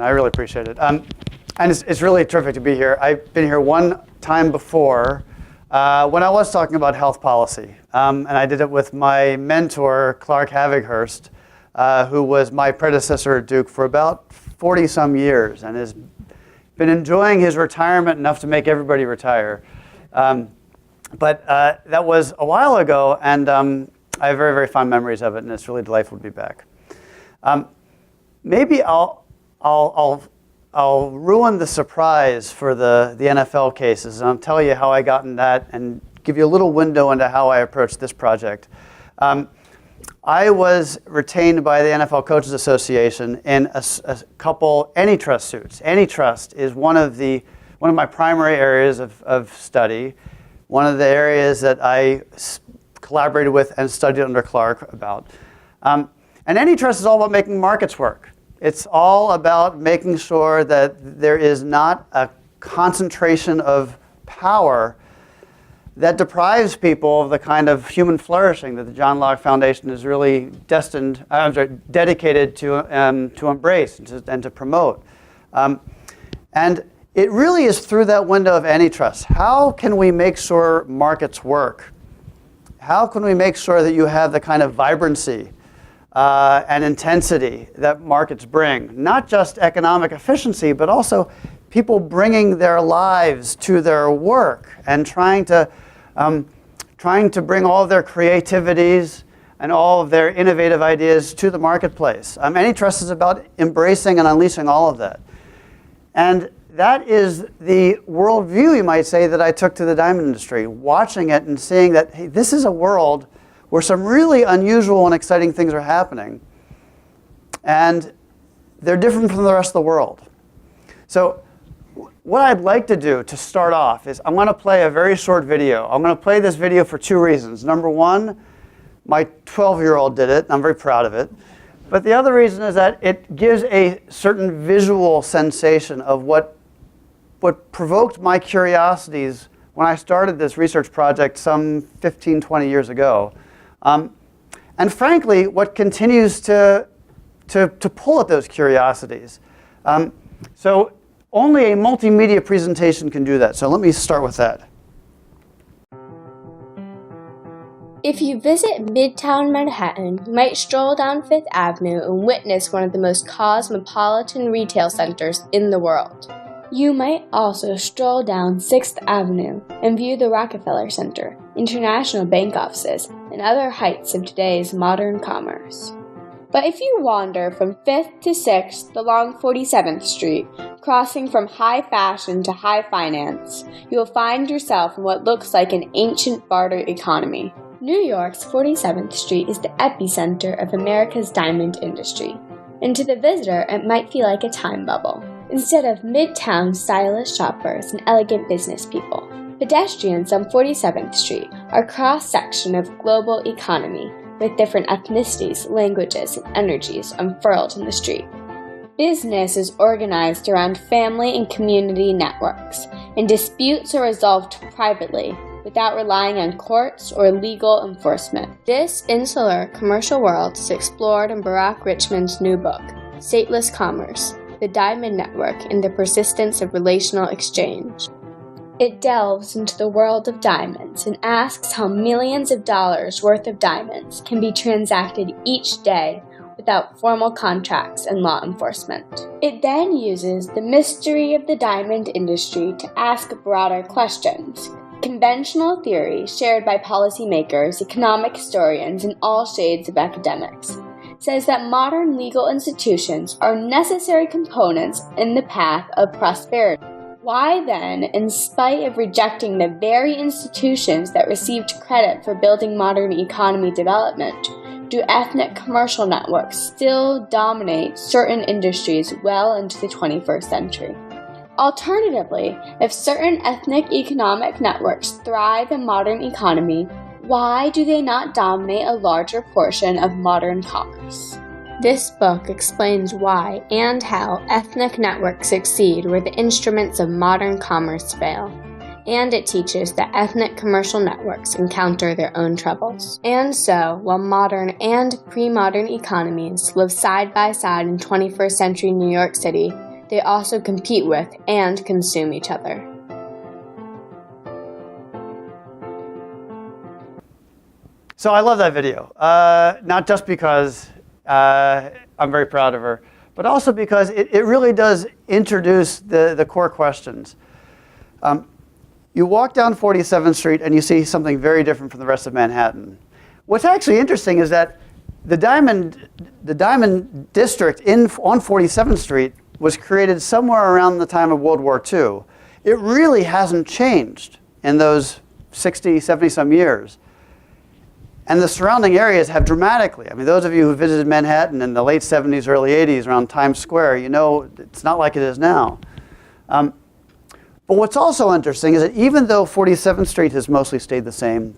I really appreciate it. And it's really terrific to be here. I've been here one time before when I was talking about health policy. And I did it with my mentor, Clark Havighurst, who was my predecessor at Duke for about 40-some years and has been enjoying his retirement enough to make everybody retire. But that was a while ago, and I have very, very fond memories of it, and it's really delightful to be back. Maybe I'll ruin the surprise for the NFL cases, and I'll tell you how I got in that and give you a little window into how I approached this project. I was retained by the NFL Coaches Association in a couple antitrust suits. Antitrust is one of my primary areas of study, one of the areas that I collaborated with and studied under Clark about. And antitrust is all about making markets work. It's all about making sure that there is not a concentration of power that deprives people of the kind of human flourishing that the John Locke Foundation is really dedicated to embrace and to promote. And it really is through that window of antitrust. How can we make sure markets work? How can we make sure that you have the kind of vibrancy and intensity that markets bring? Not just economic efficiency, but also people bringing their lives to their work and trying to bring all of their creativities and all of their innovative ideas to the marketplace. Antitrust is about embracing and unleashing all of that. And that is the worldview, you might say, that I took to the diamond industry, watching it and seeing that, hey, this is a world where some really unusual and exciting things are happening. And they're different from the rest of the world. So what I'd like to do to start off is I'm going to play a very short video. I'm going to play this video for two reasons. Number one, my 12-year-old did it, and I'm very proud of it. But the other reason is that it gives a certain visual sensation of what provoked my curiosities when I started this research project some 15, 20 years ago. And frankly, what continues to pull at those curiosities. So only a multimedia presentation can do that. So let me start with that. If you visit Midtown Manhattan, you might stroll down Fifth Avenue and witness one of the most cosmopolitan retail centers in the world. You might also stroll down 6th Avenue and view the Rockefeller Center, international bank offices, and other heights of today's modern commerce. But if you wander from 5th to 6th along 47th Street, crossing from high fashion to high finance, you will find yourself in what looks like an ancient barter economy. New York's 47th Street is the epicenter of America's diamond industry, and to the visitor it might feel like a time bubble. Instead of midtown stylish shoppers and elegant business people, pedestrians on 47th Street are a cross-section of global economy with different ethnicities, languages, and energies unfurled in the street. Business is organized around family and community networks, and disputes are resolved privately without relying on courts or legal enforcement. This insular commercial world is explored in Barack Richmond's new book, Stateless Commerce, the Diamond Network and the Persistence of Relational Exchange. It delves into the world of diamonds and asks how millions of dollars worth of diamonds can be transacted each day without formal contracts and law enforcement. It then uses the mystery of the diamond industry to ask broader questions. Conventional theory shared by policymakers, economic historians, and all shades of academics says that modern legal institutions are necessary components in the path of prosperity. Why then, in spite of rejecting the very institutions that received credit for building modern economy development, do ethnic commercial networks still dominate certain industries well into the 21st century? Alternatively, if certain ethnic economic networks thrive in modern economy, why do they not dominate a larger portion of modern commerce? This book explains why and how ethnic networks succeed where the instruments of modern commerce fail. And it teaches that ethnic commercial networks encounter their own troubles. And so, while modern and pre-modern economies live side by side in 21st century New York City, they also compete with and consume each other. So I love that video, not just because I'm very proud of her, but also because it really does introduce the core questions. You walk down 47th Street and you see something very different from the rest of Manhattan. What's actually interesting is that the Diamond District on 47th Street was created somewhere around the time of World War II. It really hasn't changed in those 60, 70 some years. And the surrounding areas have dramatically. I mean, those of you who visited Manhattan in the late 70s, early 80s around Times Square, you know it's not like it is now. But what's also interesting is that even though 47th Street has mostly stayed the same,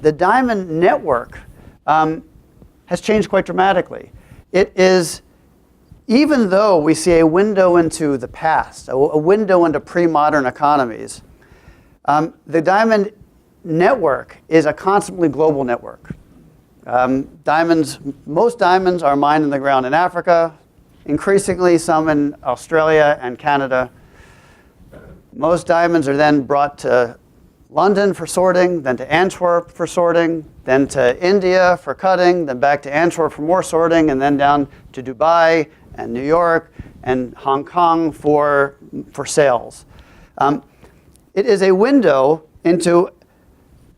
the Diamond network has changed quite dramatically. It is, even though we see a window into the past, a window into pre-modern economies, the Diamond network is a constantly global network. Most diamonds are mined in the ground in Africa, increasingly some in Australia and Canada. Most diamonds are then brought to London for sorting, then to Antwerp for sorting, then to India for cutting, then back to Antwerp for more sorting, and then down to Dubai and New York and Hong Kong for sales. It is a window into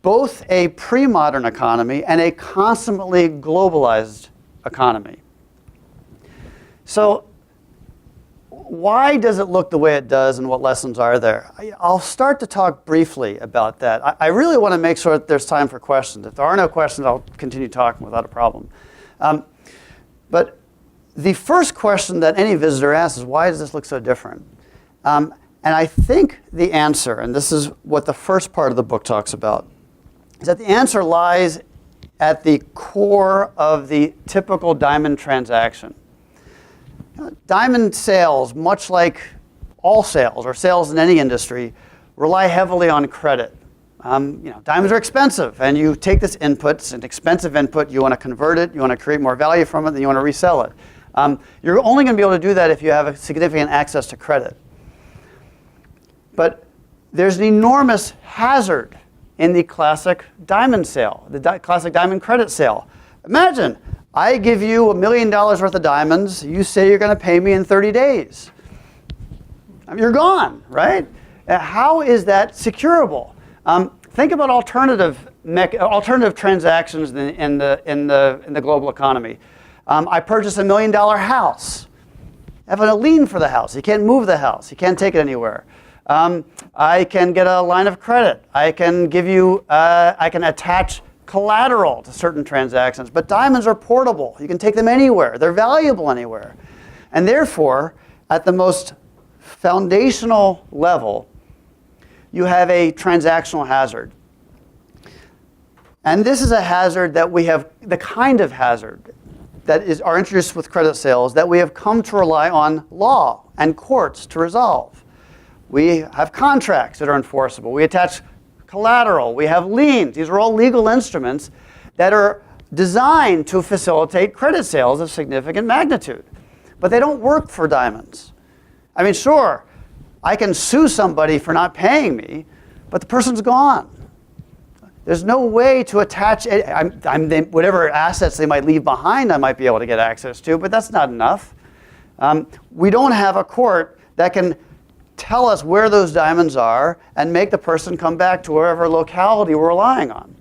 both a pre-modern economy and a constantly globalized economy. So why does it look the way it does and what lessons are there? I'll start to talk briefly about that. I really want to make sure that there's time for questions. If there are no questions, I'll continue talking without a problem. But the first question that any visitor asks is, why does this look so different? And I think the answer, and this is what the first part of the book talks about, is that the answer lies at the core of the typical diamond transaction. Diamond sales, much like all sales or sales in any industry, rely heavily on credit. Diamonds are expensive, and you take this input, it's an expensive input, you want to convert it, you want to create more value from it, then you want to resell it. You're only going to be able to do that if you have a significant access to credit. But there's an enormous hazard in the classic diamond sale, the classic diamond credit sale. Imagine, I give you $1 million worth of diamonds, you say you're going to pay me in 30 days. I mean, you're gone, right? How is that securable? Think about alternative transactions in the global economy. I purchase $1 million house. I have a lien for the house. You can't move the house. You can't take it anywhere. I can get a line of credit. I can give you, I can attach collateral to certain transactions. But diamonds are portable. You can take them anywhere. They're valuable anywhere. And therefore, at the most foundational level, you have a transactional hazard. And this is a hazard that we have, the kind of hazard that are introduced with credit sales that we have come to rely on law and courts to resolve. We have contracts that are enforceable. We attach collateral. We have liens. These are all legal instruments that are designed to facilitate credit sales of significant magnitude. But they don't work for diamonds. I mean, sure, I can sue somebody for not paying me, but the person's gone. There's no way to attach whatever assets they might leave behind I might be able to get access to, but that's not enough. We don't have a court that can tell us where those diamonds are and make the person come back to wherever locality we're relying on.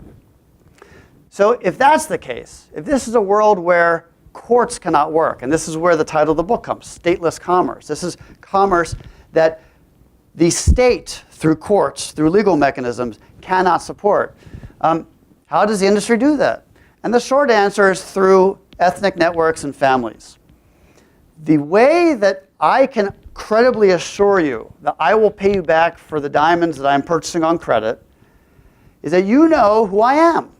So if that's the case, if this is a world where courts cannot work, and this is where the title of the book comes, Stateless Commerce. This is commerce that the state, through courts, through legal mechanisms, cannot support. How does the industry do that? And the short answer is through ethnic networks and families. The way that I can credibly assure you that I will pay you back for the diamonds that I'm purchasing on credit is that you know who I am.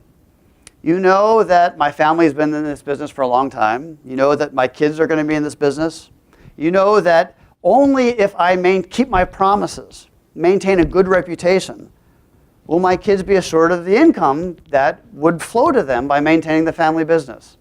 You know that my family's been in this business for a long time. You know that my kids are going to be in this business. You know that only if I keep my promises, maintain a good reputation, will my kids be assured of the income that would flow to them by maintaining the family business.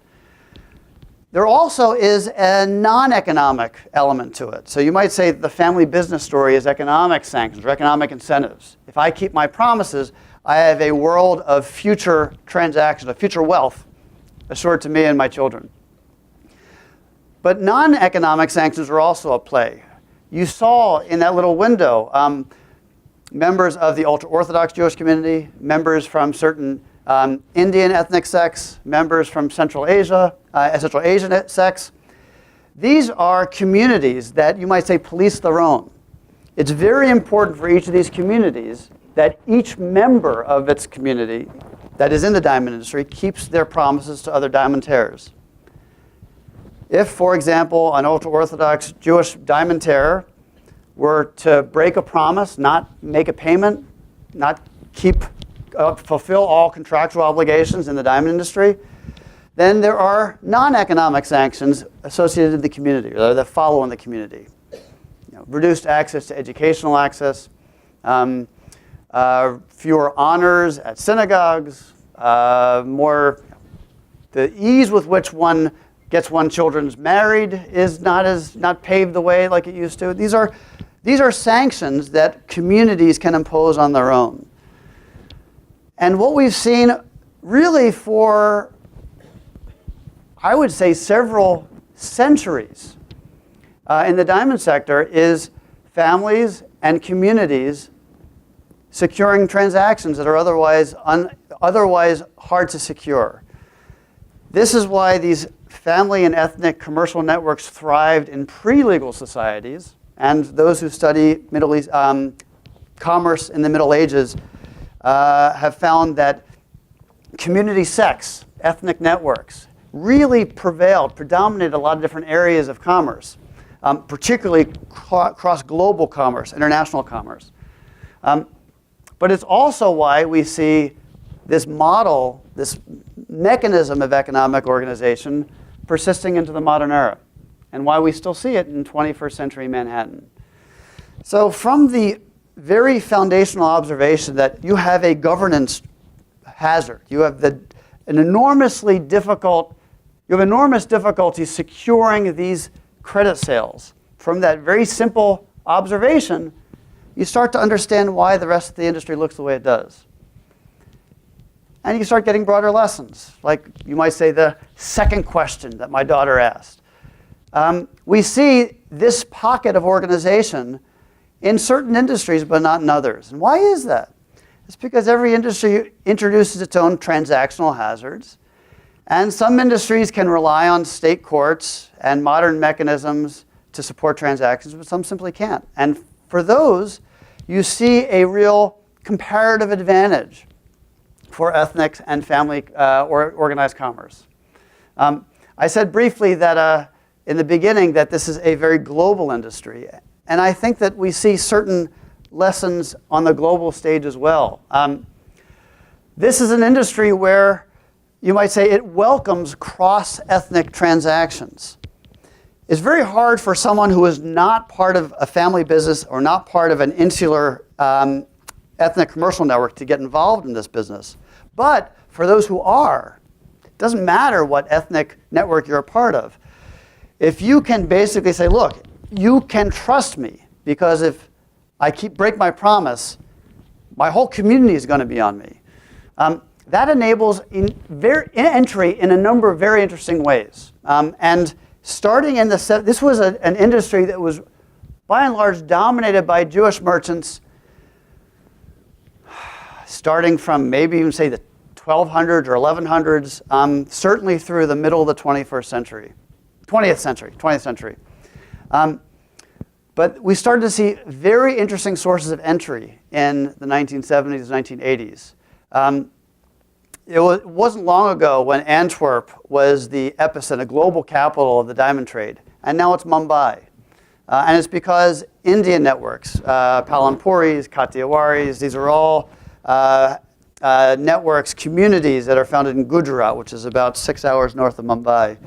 There also is a non-economic element to it. So you might say the family business story is economic sanctions or economic incentives. If I keep my promises, I have a world of future transactions, of future wealth assured to me and my children. But non-economic sanctions are also at play. You saw in that little window members of the ultra-Orthodox Jewish community, members from certain Indian ethnic sects, members from Central Asian sects. These are communities that you might say police their own. It's very important for each of these communities that each member of its community that is in the diamond industry keeps their promises to other diamantaires. If, for example, an ultra-Orthodox Jewish diamantaire were to break a promise, not make a payment, not fulfill all contractual obligations in the diamond industry, then there are non-economic sanctions associated with the community, or that follow in the community. Reduced access to educational access, fewer honors at synagogues, the ease with which one gets one's children married is not paved the way like it used to. These are sanctions that communities can impose on their own. And what we've seen really for, I would say, several centuries in the diamond sector is families and communities securing transactions that are otherwise hard to secure. This is why these family and ethnic commercial networks thrived in pre-legal societies, and those who study Middle East commerce in the Middle Ages have found that community sects, ethnic networks, really predominated a lot of different areas of commerce, particularly cross-global commerce, international commerce. But it's also why we see this model, this mechanism of economic organization persisting into the modern era, and why we still see it in 21st century Manhattan. So from the very foundational observation that you have a governance hazard, you have enormous difficulty securing these credit sales. From that very simple observation, you start to understand why the rest of the industry looks the way it does. And you start getting broader lessons, like you might say the second question that my daughter asked. We see this pocket of organization in certain industries, but not in others. And why is that? It's because every industry introduces its own transactional hazards. And some industries can rely on state courts and modern mechanisms to support transactions, but some simply can't. And for those, you see a real comparative advantage for ethnic and family or organized commerce. I said briefly that in the beginning that this is a very global industry. And I think that we see certain lessons on the global stage as well. This is an industry where you might say it welcomes cross-ethnic transactions. It's very hard for someone who is not part of a family business or not part of an insular ethnic commercial network to get involved in this business. But for those who are, it doesn't matter what ethnic network you're a part of. If you can basically say, look, you can trust me because if I break my promise, my whole community is going to be on me. That enables entry in a number of very interesting ways. And starting in this was an industry that was by and large dominated by Jewish merchants, starting from maybe even say the 1200s or 1100s, certainly through the middle of the 20th century. But we started to see very interesting sources of entry in the 1970s, 1980s. It wasn't long ago when Antwerp was the epicenter, global capital of the diamond trade, and now it's Mumbai. And it's because Indian networks, Palanpuris, Kathiawaris, these are all networks, communities that are founded in Gujarat, which is about 6 hours north of Mumbai.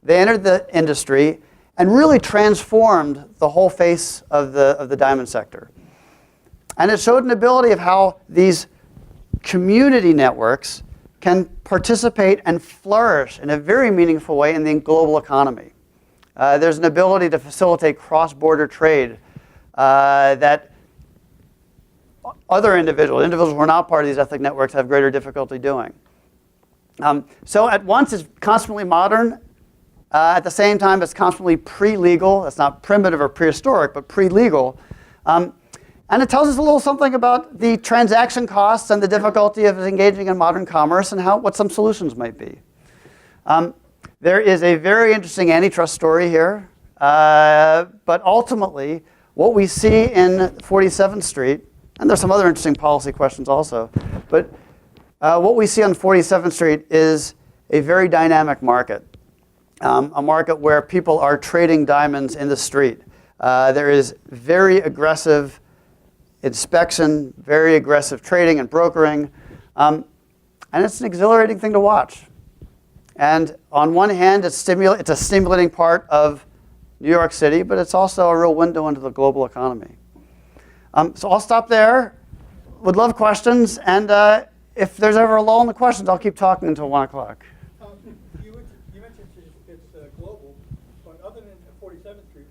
They entered the industry and really transformed the whole face of the diamond sector. And it showed an ability of how these community networks can participate and flourish in a very meaningful way in the global economy. There's an ability to facilitate cross-border trade that other individuals who are not part of these ethnic networks have greater difficulty doing. So at once it's constantly modern. At the same time, it's constantly pre-legal. That's not primitive or prehistoric, but pre-legal. And it tells us a little something about the transaction costs and the difficulty of engaging in modern commerce and what some solutions might be. There is a very interesting antitrust story here. But ultimately, what we see in 47th Street, and there's some other interesting policy questions also, but what we see on 47th Street is a very dynamic market. A market where people are trading diamonds in the street. There is very aggressive inspection, very aggressive trading and brokering, and it's an exhilarating thing to watch. And on one hand, it's a stimulating part of New York City, but it's also a real window into the global economy. So I'll stop there. Would love questions, and if there's ever a lull in the questions, I'll keep talking until 1 o'clock.